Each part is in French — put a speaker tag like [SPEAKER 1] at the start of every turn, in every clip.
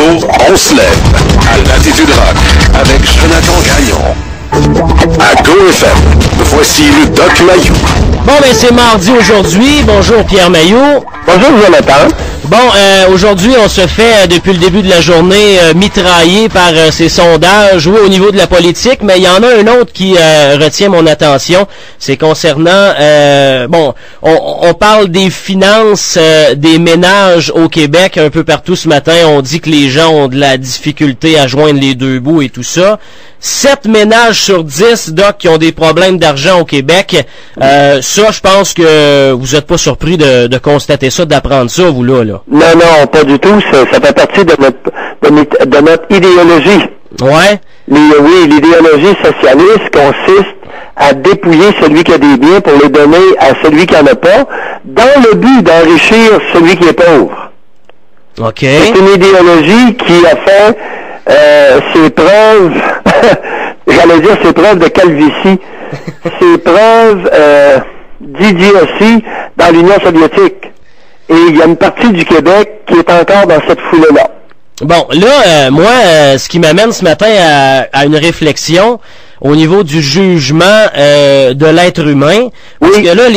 [SPEAKER 1] on se lève à Latitude Rock avec Jonathan Gagnon. À GoFM, voici le Doc Mayou.
[SPEAKER 2] Bon, ben c'est mardi aujourd'hui. Bonjour Pierre Mailloux.
[SPEAKER 3] Bonjour Jonathan.
[SPEAKER 2] Bon, aujourd'hui, on se fait, depuis le début de la journée, mitrailler par ces sondages, oui, au niveau de la politique, mais il y en a un autre qui retient mon attention. C'est concernant, on parle des finances des ménages au Québec un peu partout ce matin. On dit que les gens ont de la difficulté à joindre les deux bouts et tout ça. 7 ménages sur 10, Doc, qui ont des problèmes d'argent au Québec. Ça, je pense que vous n'êtes pas surpris de constater ça, d'apprendre ça, vous là.
[SPEAKER 3] Non, pas du tout. Ça fait partie de notre idéologie.
[SPEAKER 2] Ouais.
[SPEAKER 3] Oui, l'idéologie socialiste consiste à dépouiller celui qui a des biens pour les donner à celui qui n'en a pas, dans le but d'enrichir celui qui est pauvre.
[SPEAKER 2] OK.
[SPEAKER 3] C'est une idéologie qui a fait ses preuves, j'allais dire ses preuves de calvitie, ses preuves d'idiotie dans l'Union soviétique. Et il y a une partie du Québec qui est encore dans cette foulée-là.
[SPEAKER 2] Bon, là, moi, ce qui m'amène ce matin à une réflexion au niveau du jugement de l'être humain, parce que là,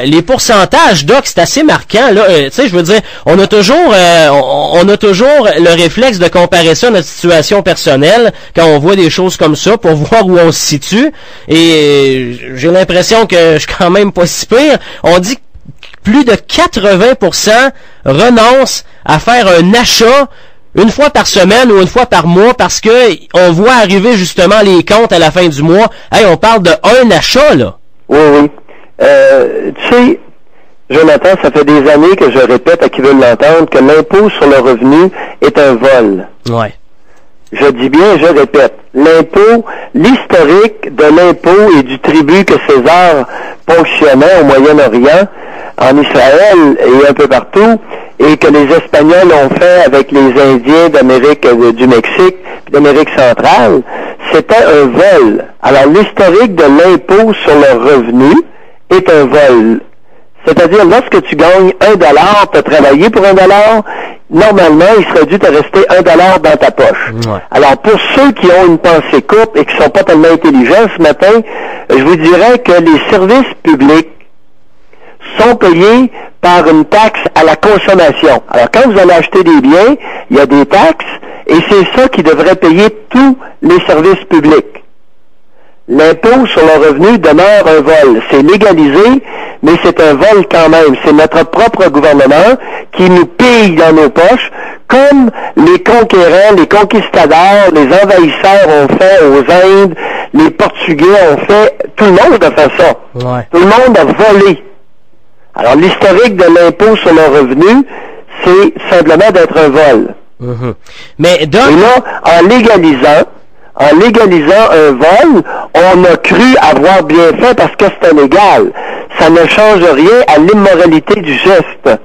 [SPEAKER 2] les pourcentages, Doc, c'est assez marquant. Là, tu sais, je veux dire, on a toujours le réflexe de comparer ça à notre situation personnelle quand on voit des choses comme ça pour voir où on se situe. Et j'ai l'impression que je suis quand même pas si pire. On dit que plus de 80% renoncent à faire un achat une fois par semaine ou une fois par mois parce que on voit arriver justement les comptes à la fin du mois. Hey, on parle de un achat, là.
[SPEAKER 3] Oui. Tu sais, Jonathan, ça fait des années que je répète à qui veut l'entendre que l'impôt sur le revenu est un vol.
[SPEAKER 2] Ouais.
[SPEAKER 3] Je dis bien, je répète. L'impôt, l'historique de l'impôt et du tribut que César ponctionnait au Moyen-Orient, en Israël et un peu partout, et que les Espagnols ont fait avec les Indiens d'Amérique du Mexique et d'Amérique centrale, c'était un vol. Alors, l'historique de l'impôt sur le revenu est un vol. C'est-à-dire, lorsque tu gagnes $1, tu as travaillé pour $1, normalement, il serait dû te rester $1 dans ta poche.
[SPEAKER 2] Ouais.
[SPEAKER 3] Alors, pour ceux qui ont une pensée courte et qui sont pas tellement intelligents ce matin, je vous dirais que les services publics sont payés par une taxe à la consommation. Alors, quand vous allez acheter des biens, il y a des taxes, et c'est ça qui devrait payer tous les services publics. L'impôt sur le revenu demeure un vol. C'est légalisé, mais c'est un vol quand même. C'est notre propre gouvernement qui nous pille dans nos poches, comme les conquérants, les conquistadors, les envahisseurs ont fait aux Indes, les Portugais ont fait, tout le monde a fait ça.
[SPEAKER 2] Ouais.
[SPEAKER 3] Tout le monde a volé. Alors, l'historique de l'impôt sur le revenu, c'est simplement d'être un vol.
[SPEAKER 2] Mm-hmm. Mais Doc...
[SPEAKER 3] Et là, en légalisant un vol, on a cru avoir bien fait parce que c'était légal. Ça ne change rien à l'immoralité du geste.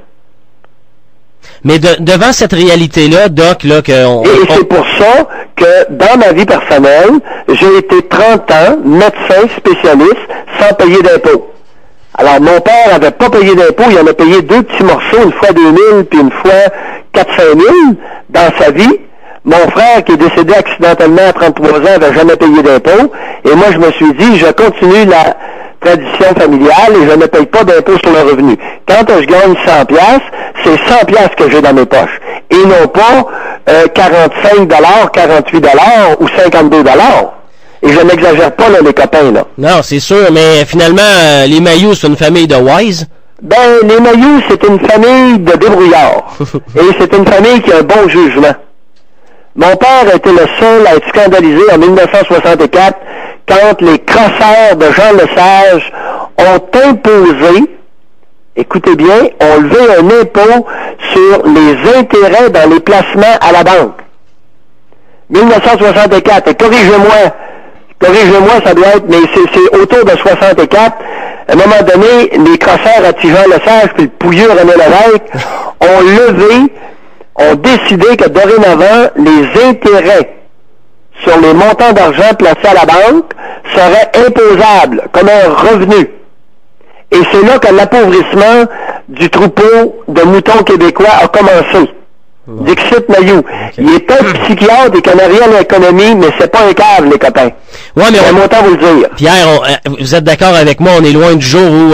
[SPEAKER 2] Mais devant cette réalité-là, Doc, là,
[SPEAKER 3] c'est pour ça que, dans ma vie personnelle, j'ai été 30 ans médecin spécialiste sans payer d'impôts. Alors, mon père avait pas payé d'impôts, il en a payé 2 petits morceaux, une fois 2000 puis une fois 4-5 000 dans sa vie. Mon frère, qui est décédé accidentellement à 33 ans, n'avait jamais payé d'impôts. Et moi, je me suis dit, je continue la tradition familiale et je ne paye pas d'impôts sur le revenu. Quand je gagne 100 $, c'est 100 $ que j'ai dans mes poches. Et non pas 45 $, 48 $ ou 52 $. Et je n'exagère pas, là, les copains, là.
[SPEAKER 2] Non, c'est sûr, mais finalement, les Mailloux, c'est une famille de wise.
[SPEAKER 3] Ben, les Mailloux, c'est une famille de débrouillards. Et c'est une famille qui a un bon jugement. Mon père était le seul à être scandalisé en 1964 quand les crosseurs de Jean Lesage ont imposé, écoutez bien, ont levé un impôt sur les intérêts dans les placements à la banque. 1964, et corrigez-moi, ça doit être, mais c'est autour de 64. À un moment donné, les crosseurs à Jean Lesage puis le pouilleux René Lévesque ont décidé que dorénavant, les intérêts sur les montants d'argent placés à la banque seraient imposables comme un revenu. Et c'est là que l'appauvrissement du troupeau de moutons québécois a commencé. Dixit Mayou. Il est un psychiatre, il connaît rien à l'économie, mais c'est pas un cave, les copains.
[SPEAKER 2] Ouais, mais
[SPEAKER 3] J'aime autant vous le dire.
[SPEAKER 2] Pierre, vous êtes d'accord avec moi, on est loin du jour où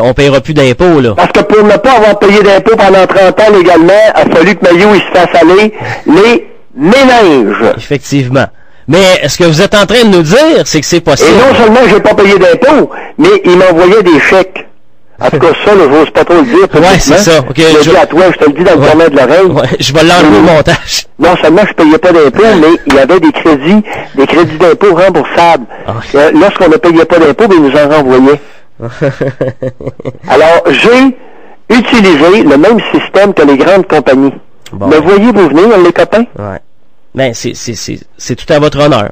[SPEAKER 2] on payera plus d'impôts, là.
[SPEAKER 3] Parce que pour ne pas avoir payé d'impôts pendant 30 ans légalement, il a fallu que Mayou il se fasse aller les méninges.
[SPEAKER 2] Effectivement. Mais ce que vous êtes en train de nous dire, c'est que c'est possible.
[SPEAKER 3] Et non seulement j'ai pas payé d'impôts, mais il m'envoyait des chèques. En tout cas, ça, là, j'ose pas trop le dire.
[SPEAKER 2] Ouais, c'est ça. Okay,
[SPEAKER 3] je le dis à toi, je te le dis dans le cornet de l'oreille.
[SPEAKER 2] Ouais, je vais l'enlever au montage.
[SPEAKER 3] Non seulement je payais pas d'impôts, mais il y avait des crédits d'impôts remboursables. Lorsqu'on ne payait pas d'impôts, ben, ils nous en renvoyaient. Alors, j'ai utilisé le même système que les grandes compagnies.
[SPEAKER 2] Bon.
[SPEAKER 3] Me voyez-vous venir, les copains?
[SPEAKER 2] Ouais. Ben, c'est tout à votre honneur.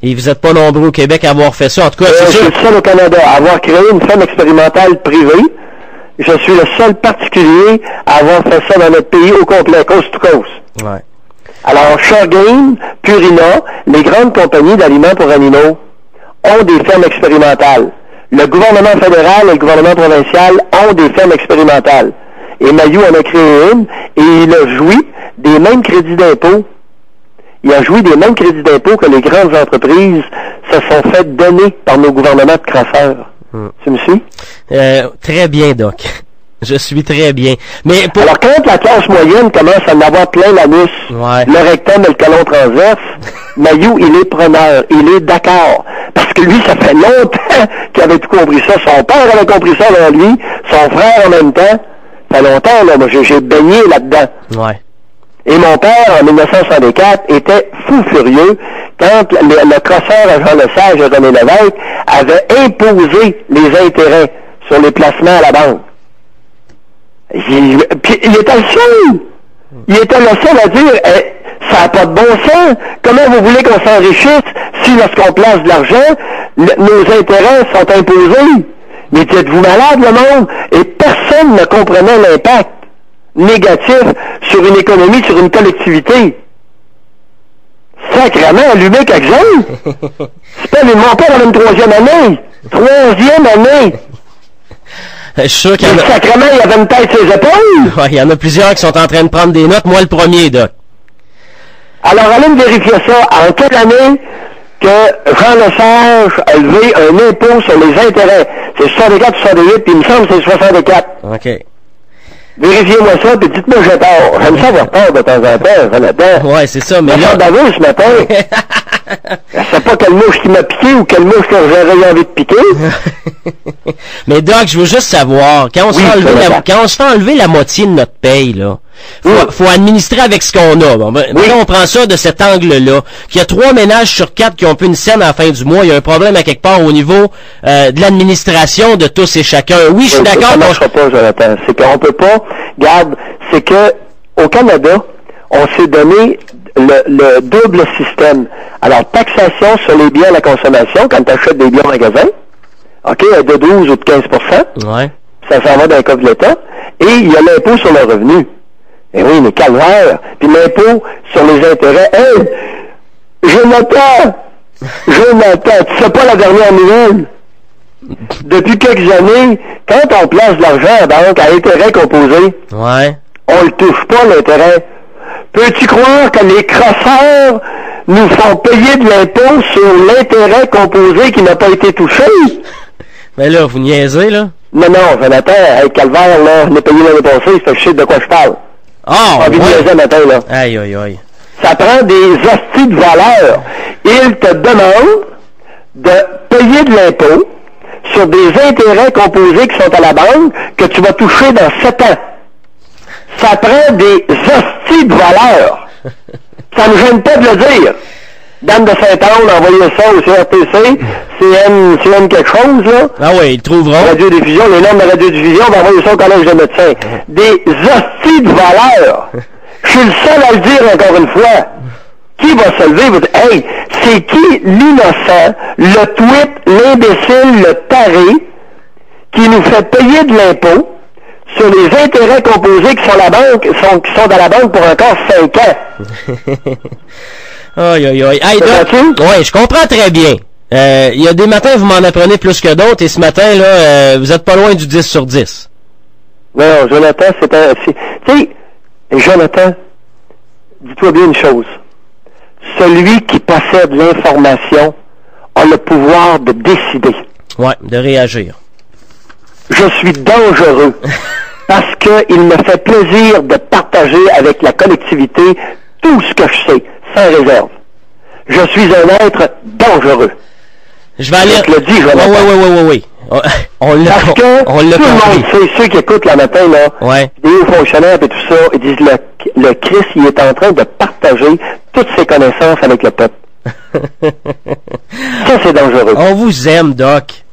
[SPEAKER 2] Et vous n'êtes pas nombreux au Québec à avoir fait ça. En tout cas, c'est sûr.
[SPEAKER 3] Je suis le seul au Canada à avoir créé une ferme expérimentale privée. Je suis le seul particulier à avoir fait ça dans notre pays au complet, coast to coast.
[SPEAKER 2] Ouais.
[SPEAKER 3] Alors, Shurgame, Purina, les grandes compagnies d'aliments pour animaux ont des fermes expérimentales. Le gouvernement fédéral et le gouvernement provincial ont des fermes expérimentales. Et Mayou en a créé une et il a joui des mêmes crédits d'impôt. Il a joui des mêmes crédits d'impôt que les grandes entreprises se sont fait donner par nos gouvernements de crasseurs. Tu me suis?
[SPEAKER 2] Très bien, Doc. Je suis très bien. Mais pour...
[SPEAKER 3] Alors, quand la classe moyenne commence à en avoir plein l'anus, le rectum et le colon transverse, Mayou, il est preneur. Il est d'accord. Parce que lui, ça fait longtemps qu'il avait tout compris ça. Son père avait compris ça avant lui. Son frère en même temps. Ça fait longtemps, là. Moi, j'ai baigné là-dedans.
[SPEAKER 2] Ouais.
[SPEAKER 3] Et mon père, en 1964, était fou furieux quand le crosseur à Jean Lesage et René Lévesque avait imposé les intérêts sur les placements à la banque. Puis il était le seul. Il était le seul à dire ça n'a pas de bon sens. Comment vous voulez qu'on s'enrichisse si lorsqu'on place de l'argent, nos intérêts sont imposés? Mais êtes-vous malade, le monde? Et personne ne comprenait l'impact négatif sur une économie, sur une collectivité. Sacrément, allumé quelque chose. C'est pas mon père en une troisième année. Troisième année.
[SPEAKER 2] Je suis sûr qu'il y en a...
[SPEAKER 3] Sacrément, il avait une tête sur ses épaules.
[SPEAKER 2] Ouais, il y en a plusieurs qui sont en train de prendre des notes. Moi, le premier, Doc.
[SPEAKER 3] Alors, allez me vérifier ça. En quelle année que Jean Lesage a levé un impôt sur les intérêts? C'est 64, 68, puis il me semble que c'est 64.
[SPEAKER 2] OK.
[SPEAKER 3] Vérifiez-moi ça, puis dites-moi que j'ai tort. J'aime ça avoir tort de temps en temps, Jonathan.
[SPEAKER 2] Ouais, c'est ça, mais là...
[SPEAKER 3] ce matin. Je sais pas quelle mouche qui m'a piqué ou quelle mouche que j'aurais envie de piquer.
[SPEAKER 2] Mais Doc, je veux juste savoir, quand on se fait enlever la moitié de notre paye, là, faut administrer avec ce qu'on a. Bon, là, on prend ça de cet angle-là, qu'il y a 3 ménages sur 4 qui ont plus une scène à la fin du mois. Il y a un problème à quelque part au niveau de l'administration de tous et chacun. Oui, je suis d'accord.
[SPEAKER 3] Ça ne marchera pas, Jonathan. C'est qu'on peut pas... Regarde, c'est que au Canada, on s'est donné le double système. Alors, taxation sur les biens à la consommation, quand tu achètes des biens au magasin, OK, de 12 ou de 15
[SPEAKER 2] ouais.
[SPEAKER 3] Ça s'en va dans le cas de l'État. Et il y a l'impôt sur le revenu. Eh oui, mais calvaire. Puis l'impôt sur les intérêts. Hey! Jonathan, tu sais pas la dernière nouvelle? Depuis quelques années, quand on place de l'argent à la banque à intérêt composé, on le touche pas, l'intérêt. Peux-tu croire que les crosseurs nous font payer de l'impôt sur l'intérêt composé qui n'a pas été touché?
[SPEAKER 2] Mais là, vous niaisez, là?
[SPEAKER 3] Non, Jonathan, avec calvaire, là, on est payé l'année passée, c'est je sais de quoi je parle. Envie de niaiser matin, là.
[SPEAKER 2] Aïe, aïe, aïe.
[SPEAKER 3] Ça prend des hosties de valeur. Ils te demandent de payer de l'impôt sur des intérêts composés qui sont à la banque que tu vas toucher dans 7 ans. Ça prend des hosties de valeur. Ça ne me gêne pas de le dire. Dame de Saint-Anne, envoyez ça au CRTC, CN quelque chose, là.
[SPEAKER 2] Ah oui, ils trouveront.
[SPEAKER 3] Radiodiffusion, les normes de radiodiffusion, on va envoyer ça au Collège des médecins. Des hosties de valeur. Je suis le seul à le dire encore une fois. Qui va se lever et va dire, hey, c'est qui l'innocent, le tweet, l'imbécile, le taré, qui nous fait payer de l'impôt sur les intérêts composés qui sont dans la banque pour encore 5 ans.
[SPEAKER 2] Aïe, aïe, aïe. Hey, ouais, je comprends très bien. Il y a des matins, vous m'en apprenez plus que d'autres, et ce matin, là, vous êtes pas loin du 10 sur 10.
[SPEAKER 3] Non, Jonathan, tu sais, Et Jonathan, dis-toi bien une chose. Celui qui possède l'information a le pouvoir de décider.
[SPEAKER 2] Ouais, de réagir.
[SPEAKER 3] Je suis dangereux parce qu'il me fait plaisir de partager avec la collectivité tout ce que je sais, sans réserve. Je suis un être dangereux.
[SPEAKER 2] Je vais aller...
[SPEAKER 3] Je te le dis, Jonathan.
[SPEAKER 2] Oui. On l'a
[SPEAKER 3] Parce que
[SPEAKER 2] on l'a
[SPEAKER 3] tout le monde
[SPEAKER 2] compris.
[SPEAKER 3] sait, ceux qui écoutent le matin, là,
[SPEAKER 2] Ouais.
[SPEAKER 3] des hauts fonctionnaires et tout ça, ils disent le Christ, il est en train de partager toutes ses connaissances avec le peuple. Ça, c'est dangereux.
[SPEAKER 2] On vous aime, Doc.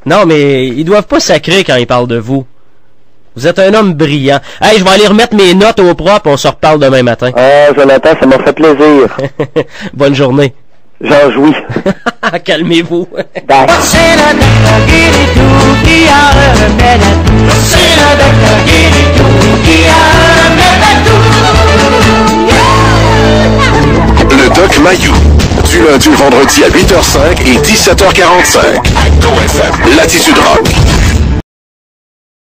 [SPEAKER 2] Non, mais ils doivent pas sacrer quand ils parlent de vous. Vous êtes un homme brillant. Hey, je vais aller remettre mes notes au propre, on se reparle demain matin.
[SPEAKER 3] Ah, Jonathan, ça m'a fait plaisir.
[SPEAKER 2] Bonne journée.
[SPEAKER 3] J'en jouis.
[SPEAKER 2] Calmez-vous.
[SPEAKER 3] Bye.
[SPEAKER 4] C'est le docteur Guéridou qui a un remède à tout. C'est le docteur Guéridou qui a un remède à tout.
[SPEAKER 1] Le Doc Mayou. Du lundi au vendredi à 8h05 et 17h45. À GoFM. Latitude Rock.